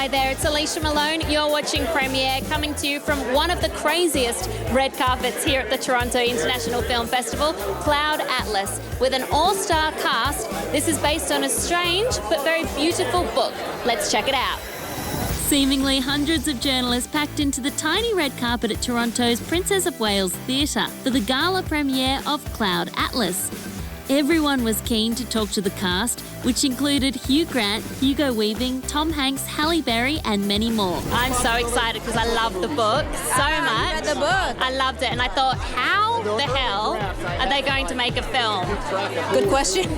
Hi there, it's Alicia Malone. You're watching Premiere, coming to you from one of the craziest red carpets here at the Toronto International Film Festival, Cloud Atlas. With an all-star cast, this is based on a strange but very beautiful book. Let's check it out. Seemingly hundreds of journalists packed into the tiny red carpet at Toronto's Princess of Wales Theatre for the gala premiere of Cloud Atlas. Everyone was keen to talk to the cast, which included Hugh Grant, Hugo Weaving, Tom Hanks, Halle Berry and many more. I'm so excited because I love the book so much. Read the book. I loved it and I thought, how the hell are they going to make a film? Good question.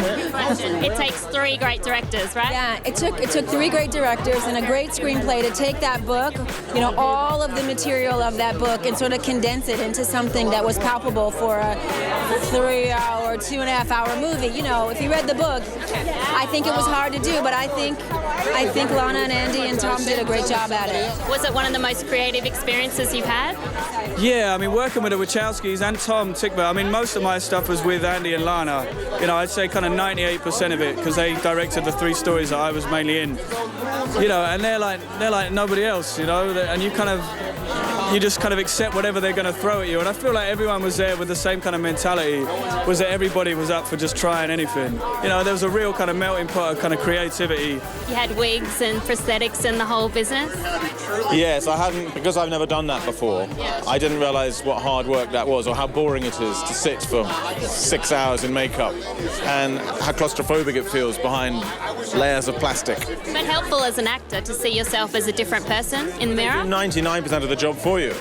It takes 3 great directors, right? Yeah, it took 3 great directors and a great screenplay to take that book, you know, all of the material of that book and sort of condense it into something that was palpable for a 3-hour, 2.5-hour movie. You know, if you read the book, I think it was hard to do, but I think Lana and Andy and Tom did a great job at it. Was it one of the most creative experiences you've had? Yeah, I mean, working with the Wachowskis and Tom Tickber, I mean, most of my stuff was with Andy and Lana. You know, I'd say kind of 98% of it, because they directed the 3 stories that I was mainly in. You know, and they're like nobody else, you know, and you just kind of accept whatever they're going to throw at you. And I feel like everyone was there with the same kind of mentality, was that everybody was up for just trying anything. You know, there was a real kind of melting pot of kind of creativity. You had wigs and prosthetics and the whole business? Yes, I hadn't, because I've never done that before. I didn't realise what hard work that was, or how boring it is to sit for 6 hours in makeup, and how claustrophobic it feels behind layers of plastic. But helpful as an actor to see yourself as a different person in the mirror? 99% of the job for you.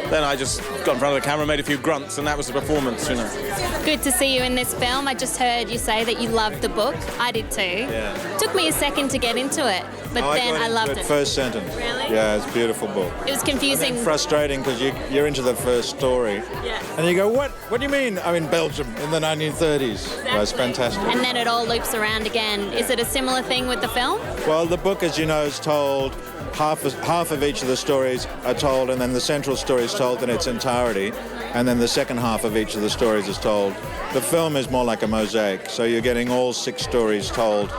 Then I just got in front of the camera, made a few grunts, and that was the performance, you know. Good to see you in this film. I just heard you say that you loved the book. I did too. Yeah. Took me a second to get into it, but then I loved it. First sentence. Really? Yeah, it's a beautiful book. It was confusing. Frustrating because you're into the first story. Yeah. And you go, what do you mean I'm in Belgium in the 1930s? Exactly. Well, it's fantastic. And then it all loops around again. Is it a similar thing with the film? Well, the book, as you know, is told, half of each of the stories are told, and then the central story is told in its entirety, and then the second half of each of the stories is told. The film is more like a mosaic, so you're getting all 6 stories told.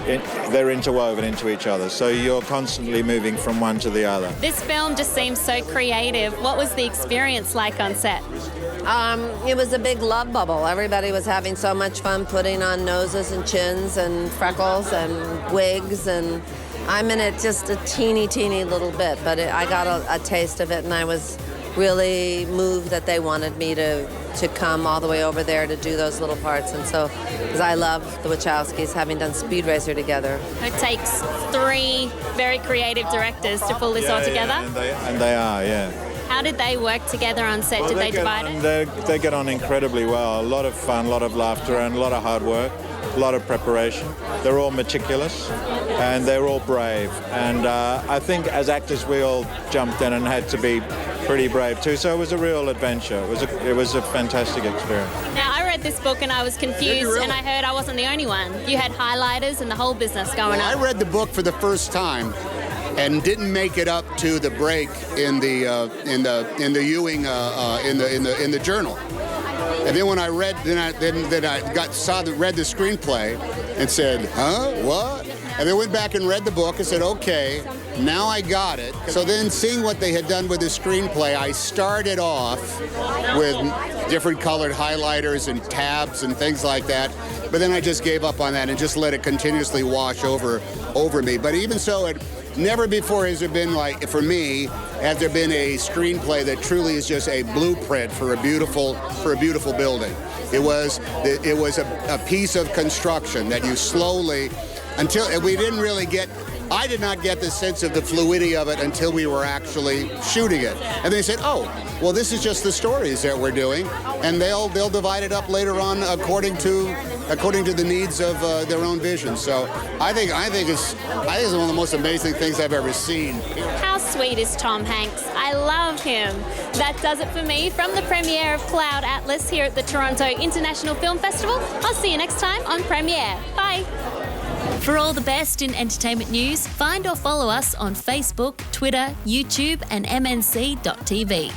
They're interwoven into each other, so you're constantly moving from one to the other. This film just seems so creative. What was the experience like on set? It was a big love bubble. Everybody was having so much fun putting on noses and chins and freckles and wigs, and I'm in it just a teeny little bit, but I got a taste of it, and I was really moved that they wanted me to come all the way over there to do those little parts. And so, because I love the Wachowskis, having done Speed Racer together. It takes 3 very creative directors to pull this all together. And they are, yeah. How did they work together on set? Did they divide it? They get on incredibly well. A lot of fun, a lot of laughter, and a lot of hard work, a lot of preparation. They're all meticulous, and they're all brave. And I think as actors, we all jumped in and had to be pretty brave too. So it was a real adventure. It was a fantastic experience. Now, I read this book and I was confused, and I heard I wasn't the only one. You had highlighters and the whole business going on. I read the book for the first time and didn't make it up to the break in the Ewing in the journal. And then when I read, read the screenplay and said, huh, what? And then went back and read the book and said, okay, now I got it. So then seeing what they had done with the screenplay, I started off with different colored highlighters and tabs and things like that. But then I just gave up on that and just let it continuously wash over me. But even so, never before has there been, like, for me, has there been a screenplay that truly is just a blueprint for a beautiful building. It was a piece of construction that you slowly, I did not get the sense of the fluidity of it until we were actually shooting it. And they said, oh, well, this is just the stories that we're doing, and they'll divide it up later on according to the needs of their own vision. So I think it's one of the most amazing things I've ever seen. How sweet is Tom Hanks? I love him. That does it for me from the premiere of Cloud Atlas here at the Toronto International Film Festival. I'll see you next time on Premiere. Bye. For all the best in entertainment news, find or follow us on Facebook, Twitter, YouTube and mnc.tv.